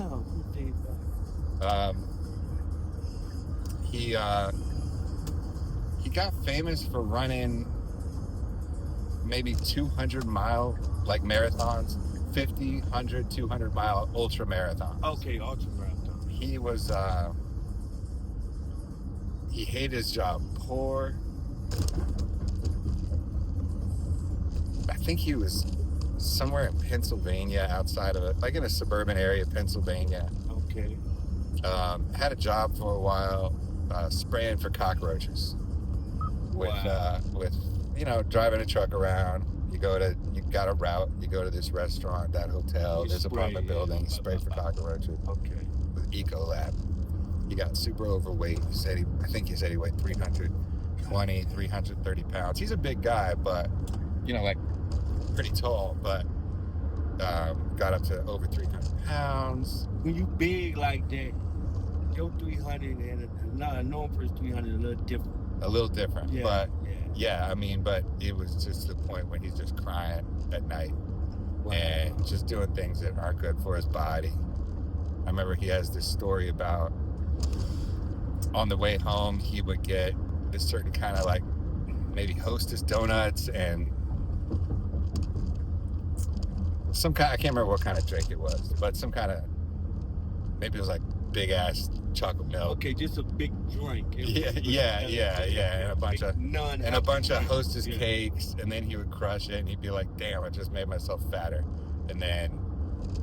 No, 15 He got famous for running maybe 200-mile like marathons, 50, 100, 200-mile ultra marathons. Okay, ultra marathon. He was he hated his job. Poor. I think he was somewhere in Pennsylvania, outside of it, like in a suburban area of Pennsylvania. Okay. Had a job for a while, spraying for cockroaches. With driving a truck around. You got a route. You go to this restaurant, that hotel, this apartment building. Spray for cockroaches. Okay. With Ecolab. He got super overweight. I think he said he weighed 320, 330 pounds. He's a big guy, but like pretty tall, but got up to over 300 pounds. When you big like that, your 300 and a normal person 300 is a little different. A little different, yeah, but yeah, but it was just the point when he's just crying at night. Wow. And just doing things that aren't good for his body. I remember he has this story about on the way home, he would get this certain kind of like maybe Hostess donuts and some kind, I can't remember what kind of drink it was, but some kind of, maybe it was like big ass chocolate milk. Okay, just a big drink. Yeah, and a bunch of Hostess cakes, and then he would crush it, and he'd be like, "Damn, I just made myself fatter," and then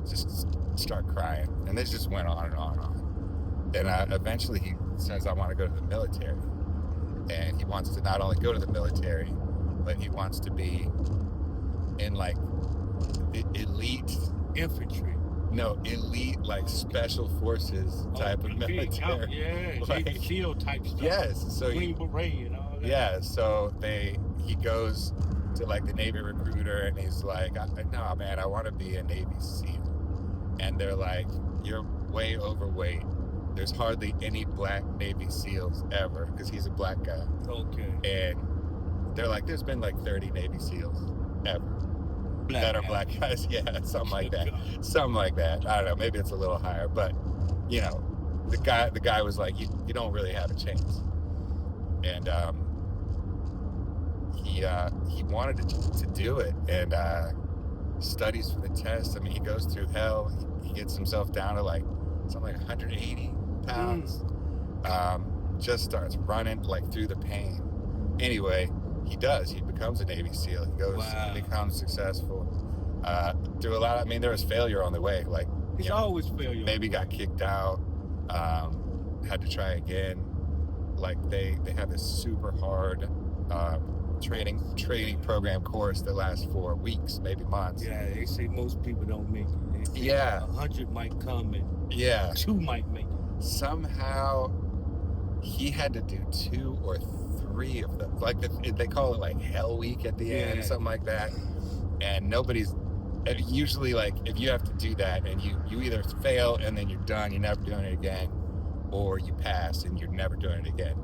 just start crying, and this just went on and on and on. And eventually, he says, "I want to go to the military," and he wants to not only go to the military, but he wants to be in like elite infantry. No, elite, like special forces type of military. Yeah, like SEAL type stuff. Yes, so Green Beret and all that. Yeah, so he goes to like the Navy recruiter and he's like, "No, man, I want to be a Navy SEAL." And they're like, "You're way overweight. There's hardly any black Navy SEALs ever," because he's a black guy. Okay. And they're like, "There's been like 30 Navy SEALs ever." That are black guys, yeah, something like that. Something like that. I don't know, maybe it's a little higher, but the guy was like, you don't really have a chance. And he wanted to do it, and studies for the test. I mean, he goes through hell. He gets himself down to like something like 180 pounds. Just starts running like through the pain. Anyway, he becomes a Navy SEAL. He goes, he becomes successful. Through a lot there was failure on the way. Like, it's always failure. Maybe got kicked out, had to try again. Like they have this super hard training program course that lasts for weeks, maybe months. Yeah, they say most people don't make it. They say 100 might come and 2 might make it. Somehow he had to do 2 or 3 of them. Like they call it like Hell Week at the end, something like that. And usually like if you have to do that and you either fail and then you're done, you're never doing it again, or you pass and you're never doing it again.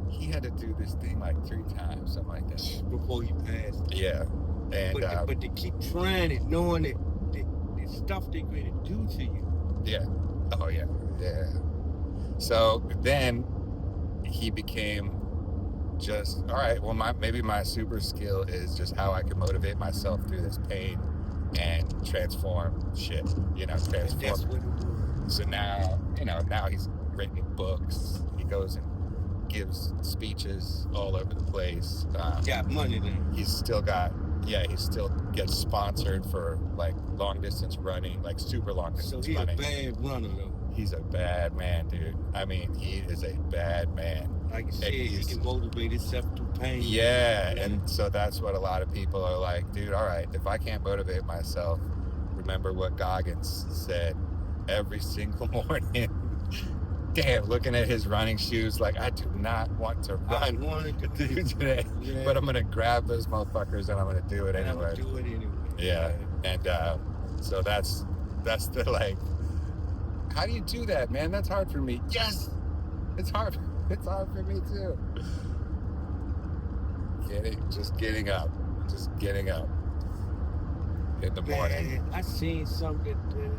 He had to do this thing like 3 times, something like that, before he passed. Yeah, and but to keep trying it, knowing that the stuff they're going to do to you. Yeah. Oh yeah. So then he became just, all right, well, maybe my super skill is just how I can motivate myself through this pain and transform shit, transform. That's what it was. So now he's written books. He goes and gives speeches all over the place. Got money then. He still gets sponsored for like long distance running, like super long distance running. So he's a bad runner though. He's a bad man, dude. I mean, he is a bad man. Like you said, he can motivate himself through pain. Yeah, and so that's what a lot of people are like, dude, all right, if I can't motivate myself, remember what Goggins said every single morning. Damn, looking at his running shoes, like, I do not want to run I wanted to do today, but I'm going to grab those motherfuckers and I'm going to do it anyway. Yeah, and so that's the, like, how do you do that, man? That's hard for me. Yes! It's hard for me too. Just getting up. in the morning. I seen something.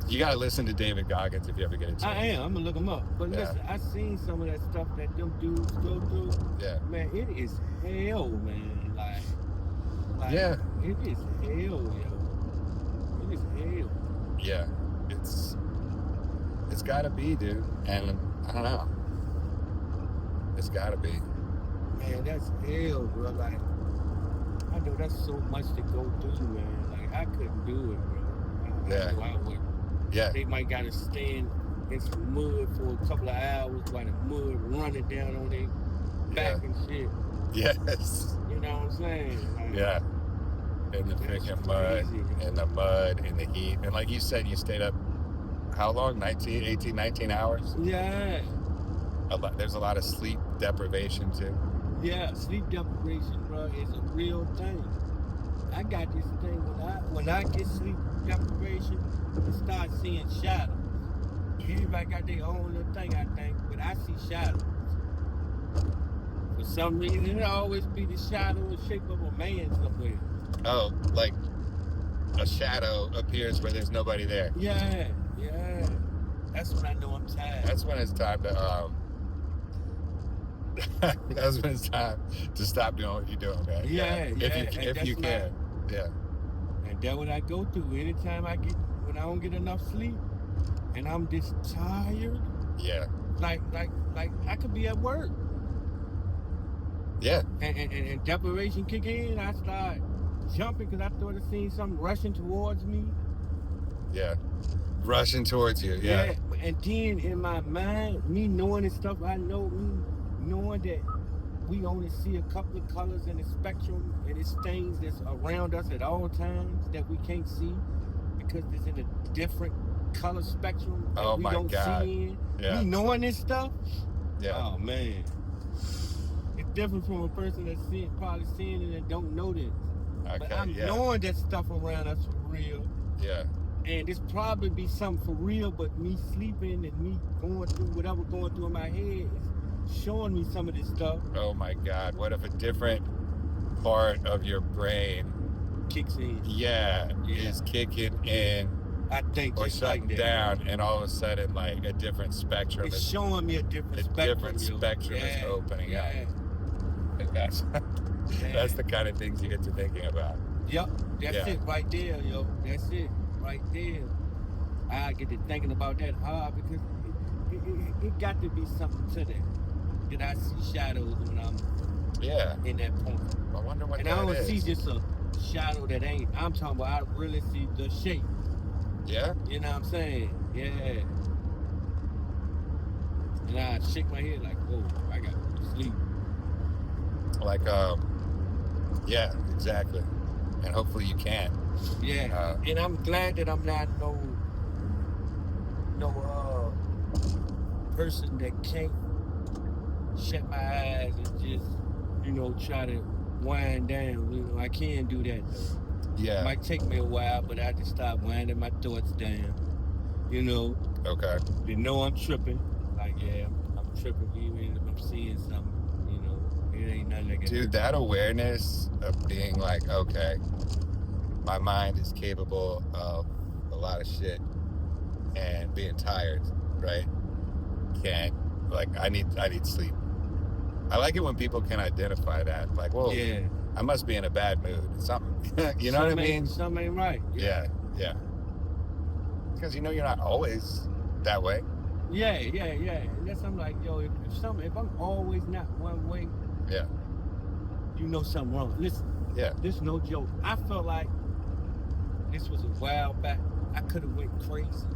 You gotta listen to David Goggins if you ever get a chance. I am. I'm gonna look him up. But listen, I seen some of that stuff that them dudes go through. Yeah. Man, it is hell, man. Like yeah. It is hell, yo. It is hell. Yeah. It's gotta be, dude. And I don't know. It's gotta be. Man, that's hell, bro. Like, I know that's so much to go through, man. Like, I couldn't do it, bro. I know I would. Yeah. They might gotta stand in some mud for a couple of hours while the mud running down on their back and shit. Yes. You know what I'm saying? Like, yeah. In the freaking mud, in the mud, in the heat. And like you said, you stayed up how long? 19 hours? Yeah. There's a lot of sleep deprivation too. Yeah, sleep deprivation, bro, is a real thing. I got this thing when I get sleep deprivation, I start seeing shadows. Everybody got their own little thing, I think, but I see shadows. For some reason, it always be the shadow in the shape of a man somewhere. Oh, like a shadow appears where there's nobody there. Yeah. That's when I know I'm tired. That's when it's time to that's when it's time to stop doing what you're doing, man. If you can. Yeah. And that's what I go through. Anytime when I don't get enough sleep and I'm just tired. Yeah. Like I could be at work. Yeah. And deprivation kick in, I start jumping because I thought I seen something rushing towards me. Yeah. Rushing towards you, yeah. And then in my mind, me knowing the stuff I know, me knowing that we only see a couple of colors in the spectrum and it's things that's around us at all times that we can't see because it's in a different color spectrum that we don't see in. Yeah. Me knowing this stuff, oh man. It's different from a person that's probably seeing it and don't know this. Okay, but I'm knowing that stuff around us for real. Yeah. And this probably be something for real, but me sleeping and me going through whatever going through in my head is showing me some of this stuff. Oh my God. What if a different part of your brain kicks in? Yeah. Is kicking in. I think or shutting down, and all of a sudden, like a different spectrum. It's showing me a different spectrum is opening up. And that's the kind of things you get to thinking about. Yep, that's it right there, yo. That's it right there. I get to thinking about that hard because it got to be something to that I see shadows when I'm in that point. I wonder what and that is. And I don't see just a shadow that ain't. I'm talking about I really see the shape. Yeah? You know what I'm saying? Yeah. And I shake my head like, whoa, I got to sleep. Like, yeah, exactly. And hopefully you can. Yeah. And I'm glad that I'm not no person that can't shut my eyes and just, try to wind down. I can do that though. Yeah. It might take me a while, but I just start winding my thoughts down. Okay. You know I'm tripping. Like, I'm tripping even if I'm seeing something, it ain't nothing like that. Dude, that awareness of being like, okay, my mind is capable of a lot of shit and being tired, right? I need sleep. I like it when people can identify that. Like, whoa, I must be in a bad mood. Something, you know what I mean? Something ain't right. Yeah. Because you're not always that way. Yeah. And that's I'm like, yo, if I'm always not one way, something wrong. Listen, this is no joke. I felt like this was a while back. I could have went crazy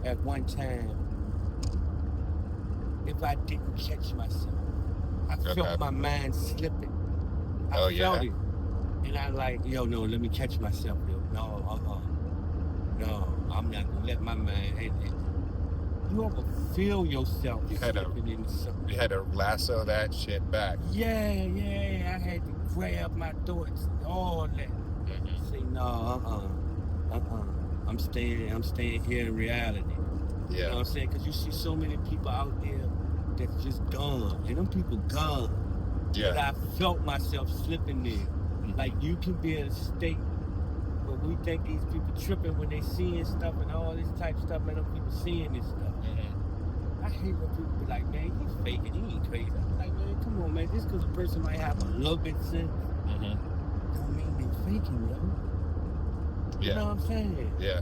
at one time if I didn't catch myself. I felt my mind slipping. I felt it. And I like, no, let me catch myself, yo. No, I'm not gonna let my mind. You ever feel yourself slipping into something? You had to lasso that shit back. Yeah. I had to grab my thoughts, all that. Say, no, I'm staying here in reality. Yeah. You know what I'm saying? Because you see so many people out there that's just gone. And them people gone. Yeah. But I felt myself slipping there. Like you can be in a state where we think these people tripping when they seeing stuff and all this type of stuff, man. Them people seeing this stuff. I hate when people be like, man, he's faking, he ain't crazy. I'm like, man, come on, man. Just because a person might have a little bit of sense, don't mean they faking, yo. You know what I'm saying? Yeah.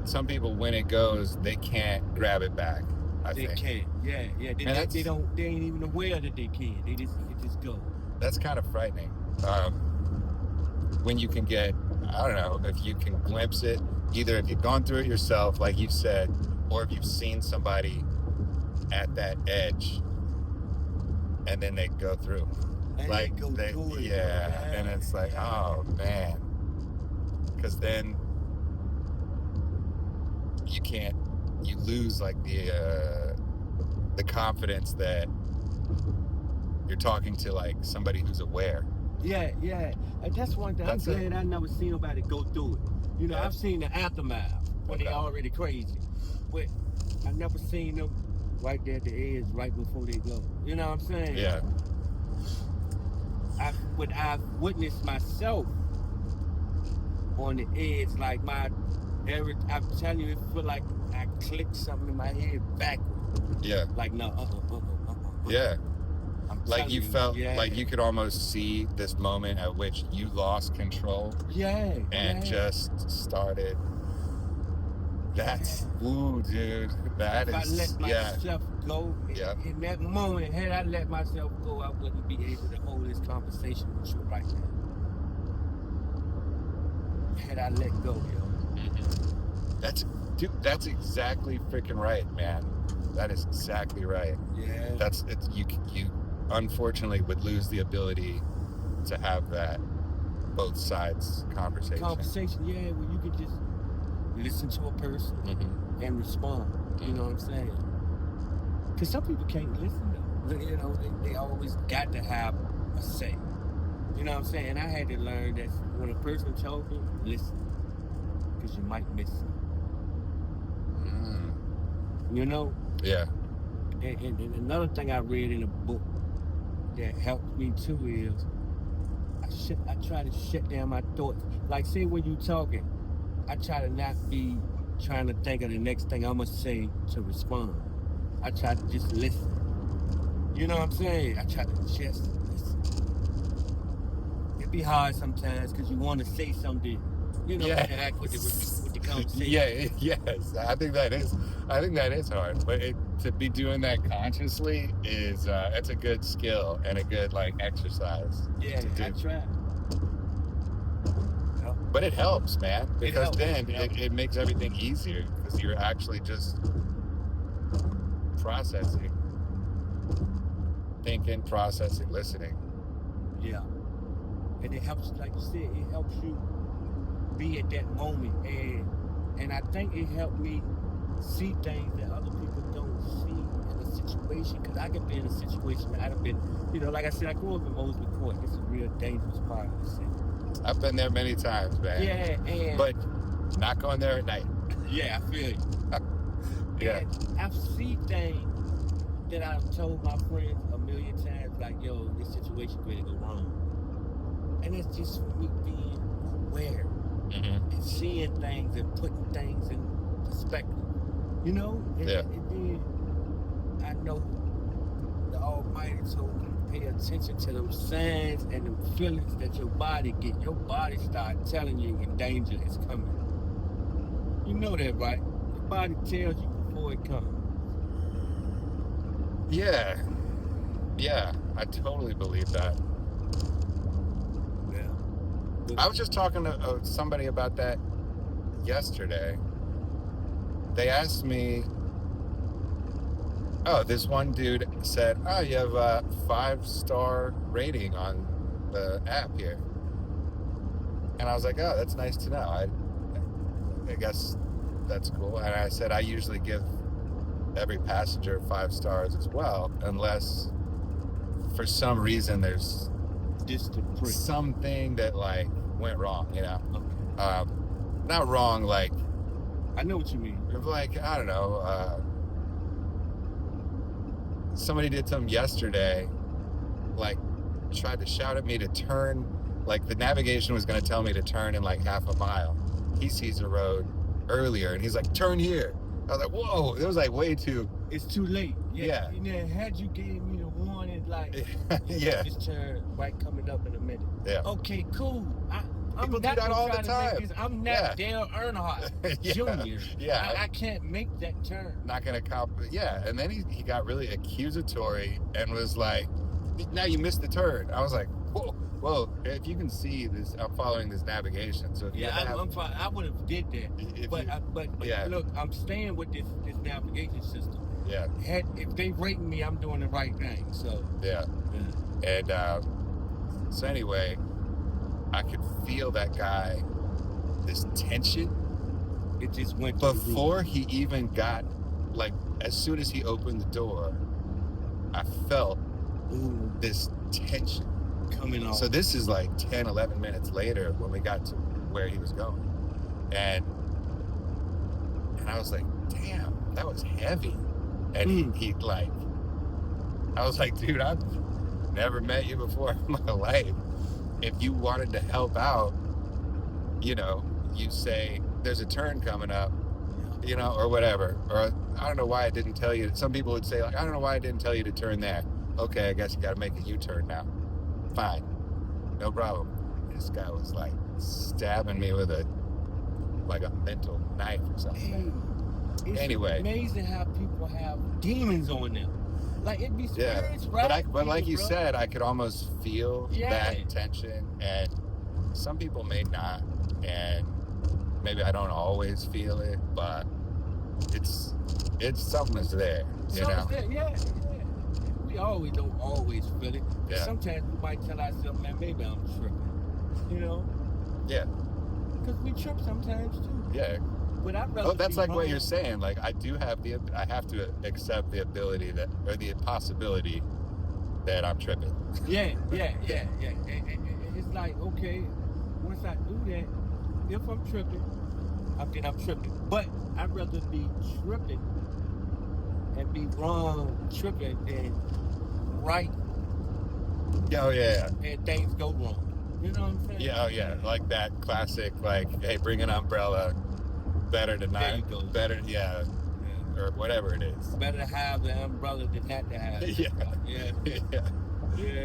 Some people, when it goes, they can't grab it back. They can't. Yeah. They ain't even aware that they can. It just go. That's kind of frightening. When you can get, I don't know, if you can glimpse it, either if you've gone through it yourself, like you said, or if you've seen somebody at that edge, and then they go through. And like they go through it. Yeah, and it's like, oh man, because then you lose like the confidence that you're talking to like somebody who's aware. Yeah. And that's one thing. I'm glad I never seen nobody go through it. You know, I've seen the aftermath when they already crazy, but I never seen them right there at the edge, right before they go. You know what I'm saying? Yeah. I've witnessed myself on the edge, like I'm telling you, it feel like I clicked something in my head backwards. Yeah. Like no, Yeah. Like you felt like you could almost see this moment at which you lost control. Yeah. And just started. That's ooh, dude. That if is. I let myself go in that moment, had I let myself go, I wouldn't be able to hold this conversation with you right now. Had I let go, yo. That's exactly freaking right, man. That is exactly right. Yeah. You unfortunately would lose the ability to have that both sides conversation. Yeah, where you can just listen to a person and respond. You know what I'm saying? Because some people can't listen though. You know, they always got to have a say. You know what I'm saying? And I had to learn that when a person talking, listen, because you might miss it. You know? Yeah. And another thing I read in a book that helped me too is I try to shut down my thoughts. Like say when you talking, I try to not be trying to think of the next thing I'm gonna say to respond. I try to just listen. You know what I'm saying? I try to just listen. It be hard sometimes because you want to say something, you know, interact with the conversation. Yes. I think that is hard. But to be doing that consciously is it's a good skill and a good like exercise. Yeah, I try. But it helps, man, because then it makes everything easier because you're actually just processing, thinking, processing, listening. Yeah. And it helps, like you said, it helps you be at that moment. And I think it helped me see things that other people don't see in a situation. Because I could be in a situation that I'd have been, you know, like I said, I grew up in Mosley Court. It's a real dangerous part of the city. I've been there many times, man. Yeah, but not going there at night. Yeah, I feel you. Yeah. And I've seen things that I've told my friends a million times, like, yo, this situation could go wrong. And it's just for me being aware and seeing things and putting things in perspective. You know? And then I know the Almighty told me to pay attention to them signs and them feelings that your body get. Your body start telling you when danger is coming. You know that, right? Your body tells you before it comes. Yeah, I totally believe that. Yeah. I was just talking to somebody about that yesterday. They asked me, this one dude said, you have a 5-star rating on the app here. And I was like, that's nice to know. I guess that's cool. And I said, I usually give every passenger 5 stars as well, unless for some reason there's something that like went wrong, you know? Okay. Not wrong, like, I know what you mean. Like, I don't know, somebody did something yesterday, like tried to shout at me to turn like the navigation was going to tell me to turn in like half a mile. He sees a road earlier and he's like, turn here. I was like, whoa, it was like way too. It's too late. Yeah. And then had you gave me the warning, like, yeah, just turn right coming up in a minute. Yeah. Okay, cool. I'm People not do that all the to time. make this. I'm not Dale Earnhardt Jr. Yeah. I can't make that turn. Not gonna yeah. And then he got really accusatory and was like, now you missed the turn. I was like, whoa, if you can see this, I'm following this navigation. So I'm fine. I would have did that. But look, I'm staying with this navigation system. Yeah. If they rate me, I'm doing the right thing. So yeah. And so anyway, I could feel that guy, this tension. It just went before he even got, like, as soon as he opened the door, I felt this tension coming on. So this is like 10, 11 minutes later when we got to where he was going. And I was like, damn, that was heavy. And he like, I was like, dude, I've never met you before in my life. If you wanted to help out, you know, you say, there's a turn coming up, you know, or whatever. Or I don't know why I didn't tell you. Some people would say, like, I don't know why I didn't tell you to turn there. Okay, I guess you got to make a U-turn now. Fine. No problem. This guy was like stabbing me with a mental knife or something. It's amazing how people have demons on them. Like, it'd be spirits, right? But like you said, I could almost feel that tension, and some people may not, and maybe I don't always feel it, but it's something that's there, you know? Yeah. We don't always feel it. Yeah. Sometimes we might tell ourselves, man, maybe I'm tripping, you know? Yeah. Because we trip sometimes too. Yeah. But I'd rather that's like wrong. what you're saying. Like, I have to accept the ability or the possibility that I'm tripping. Yeah. And it's like, okay, once I do that, if I'm tripping, then I'm tripping. But I'd rather be tripping and be wrong tripping than right. Oh, yeah. And things go wrong. You know what I'm saying? Yeah, oh, yeah. Like that classic, like, hey, bring an umbrella. Better to not, better, yeah, or whatever it is. Better to have the umbrella than not to have it. Yeah,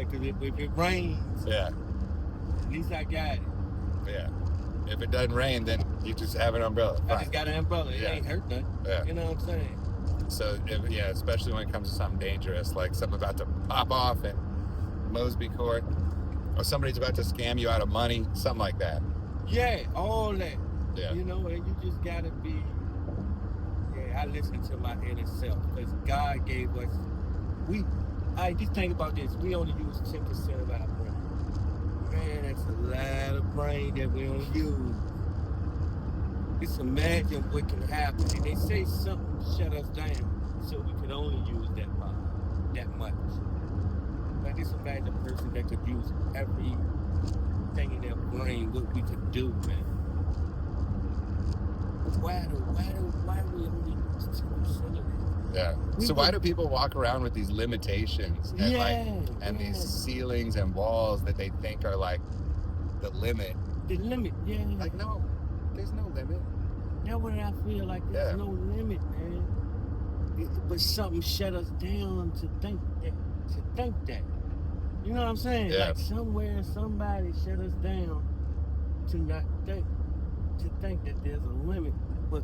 because if it rains, at least I got it. Yeah. If it doesn't rain, then you just have an umbrella. I just got an umbrella. It ain't hurt nothing. Yeah. You know what I'm saying? So, especially when it comes to something dangerous, like something about to pop off in Mosby Court, or somebody's about to scam you out of money, something like that. Yeah, all that. Yeah. You know, and you just gotta be. Yeah, I listen to my inner self because God gave us. Just think about this. We only use 10% of our brain. Man, that's a lot of brain that we don't use. Just imagine what can happen. And they say something shut us down, so we could only use that much. Like, just imagine a person that could use everything in their brain, what we could do, man. Why do we only use 10% of it? Yeah. So why do people walk around with these limitations and these ceilings and walls that they think are like the limit? The limit, yeah. Like, no, there's no limit. That's what I feel like. There's no limit, man. But something shut us down to think that. You know what I'm saying? Yeah. Like somewhere somebody shut us down to not think. To think that there's a limit, but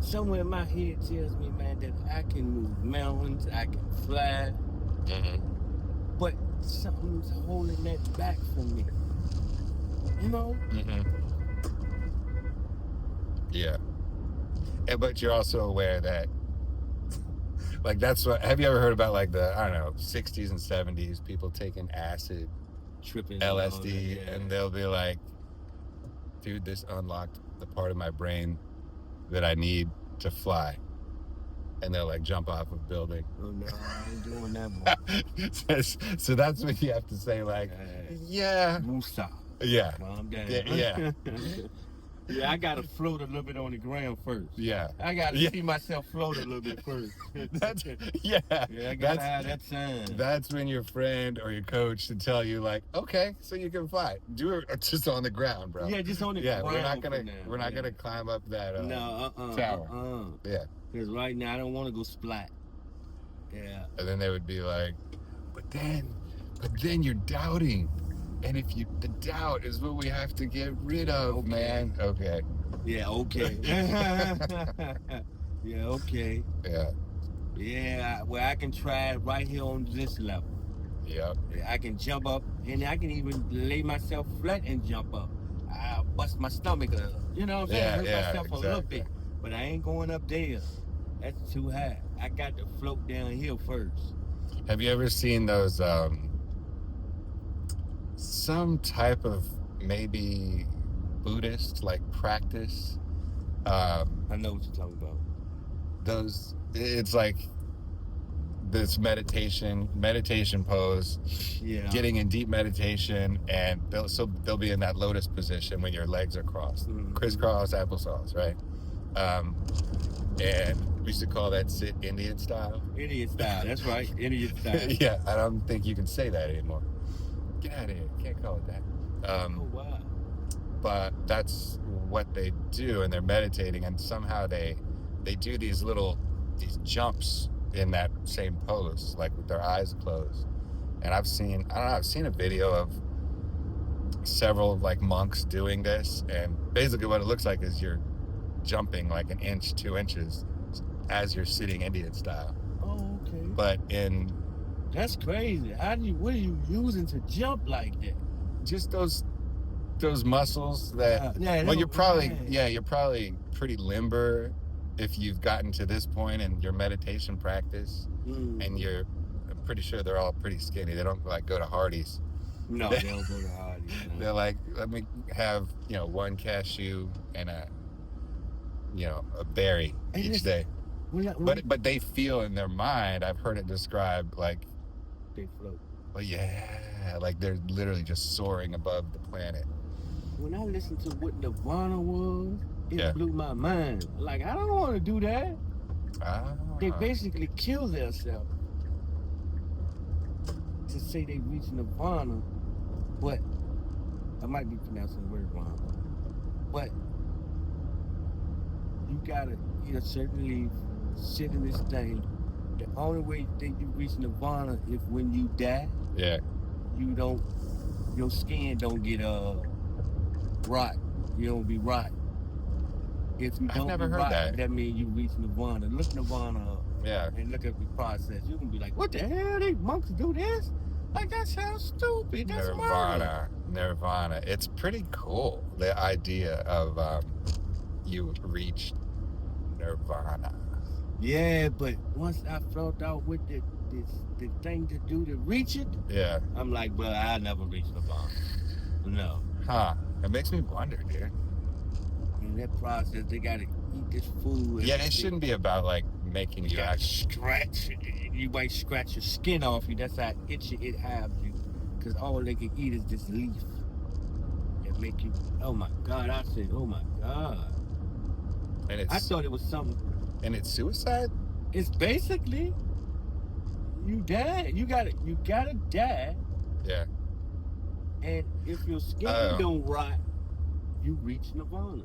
somewhere in my head tells me, man, that I can move mountains, I can fly, but something's holding that back from me. You know? Yeah. But you're also aware that, like, that's what. Have you ever heard about, like, the, I don't know, 60s and 70s, people taking acid, tripping, LSD, and they'll be like, dude, this unlocked the part of my brain that I need to fly. And they'll like jump off a building. Oh no, I ain't doing that, boy. So that's what you have to say, like, yeah. Musa. Yeah. Calm down. Yeah. Yeah, I gotta float a little bit on the ground first. Yeah. I gotta see myself float a little bit first. Yeah, I gotta have that sign. That's when your friend or your coach should tell you, like, okay, so you can fly. Do it just on the ground, bro. Yeah, just on the ground. We're not gonna climb up that tower. Yeah. Because right now I don't want to go splat. Yeah. And then they would be like, but then you're doubting. And the doubt is what we have to get rid of, man. Okay. Yeah, okay. Yeah, okay. Yeah. Yeah, well, I can try it right here on this level. Yep. I can jump up, and I can even lay myself flat and jump up. I bust my stomach up. You know what I'm saying? Hurt myself a little bit. But I ain't going up there. That's too high. I got to float down here first. Have you ever seen those, some type of maybe Buddhist, like, practice? I know what you're talking about. It's like this meditation pose, getting in deep meditation, and they'll be in that lotus position when your legs are crossed, crisscross applesauce, right? And we used to call that sit Indian style. Indian style, that's right, Indian style. Yeah, I don't think you can say that anymore. Get out of here, can't call it that. Oh wow. But that's what they do, and they're meditating, and somehow they do these jumps in that same pose, like with their eyes closed. And I've seen a video of several like monks doing this, and basically what it looks like is you're jumping like 1 inch, 2 inches as you're sitting Indian style. Oh, okay. But that's crazy. What are you using to jump like that? Just those muscles that you're probably pretty limber if you've gotten to this point in your meditation practice, and I'm pretty sure they're all pretty skinny. They don't like go to Hardee's. No, they don't go to Hardee's. No. They're like, let me have 1 cashew and a berry each day. But they feel in their mind. I've heard it described like they float. Well, yeah, like they're literally just soaring above the planet. When I listened to what Nirvana was, it blew my mind. Like, I don't want to do that. They basically kill themselves to say they reached Nirvana, but I might be pronouncing the word wrong. But you gotta certainly sit in this thing. The only way that you reach Nirvana is when you die. Yeah. Your skin don't get rot. You don't be rot. If you don't never heard rot, that means you reach Nirvana. Look Nirvana up. Yeah. And look at the process. You can be like, what the hell? They monks do this? Like, that sounds stupid. That's Nirvana. It's pretty cool. The idea of you reach Nirvana. Yeah, but once I felt out what the thing to do to reach it, I'm like, well, I'll never reach Nirvana. No. Huh. It makes me wonder, dude. In that process, they gotta eat this food. Yeah, it shouldn't be about like making you actually scratch. You might scratch your skin off you. That's how itchy it has you. Because all they can eat is this leaf. That make you. Oh my God! I said, oh my God. And I thought it was something. And it's suicide? It's basically you die. You gotta die. Yeah. And if your skin don't rot, you reach Nirvana.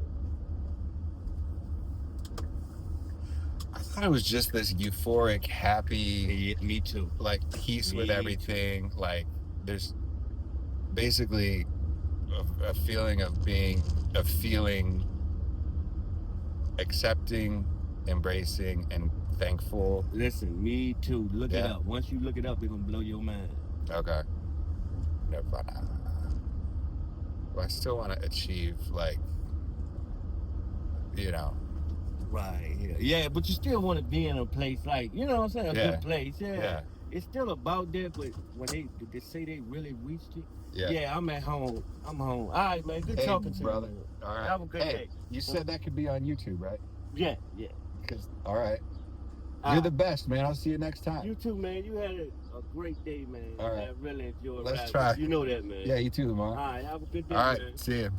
I thought it was just this euphoric, happy, me too. Like peace with everything. Too. Like there's basically a feeling of accepting, embracing, and thankful. Listen, me too. Look it up. Once you look it up, it's gonna blow your mind. Okay. Nirvana. Well, I still want to achieve, like, Right, yeah, but you still want to be in a place like, you know what I'm saying, a good place, yeah. It's still about that, but when they say they really reached it, I'm at home. I'm home. All right, man, good talking to you, brother. All right. Have a good day. You said that could be on YouTube, right? Yeah. All right. You're the best, man. I'll see you next time. You too, man. You had a great day, man. All right. I really enjoyed it. Let's try. You know that, man. Yeah, you too, Lamont. All right, have a good day, man. All right, man. see you.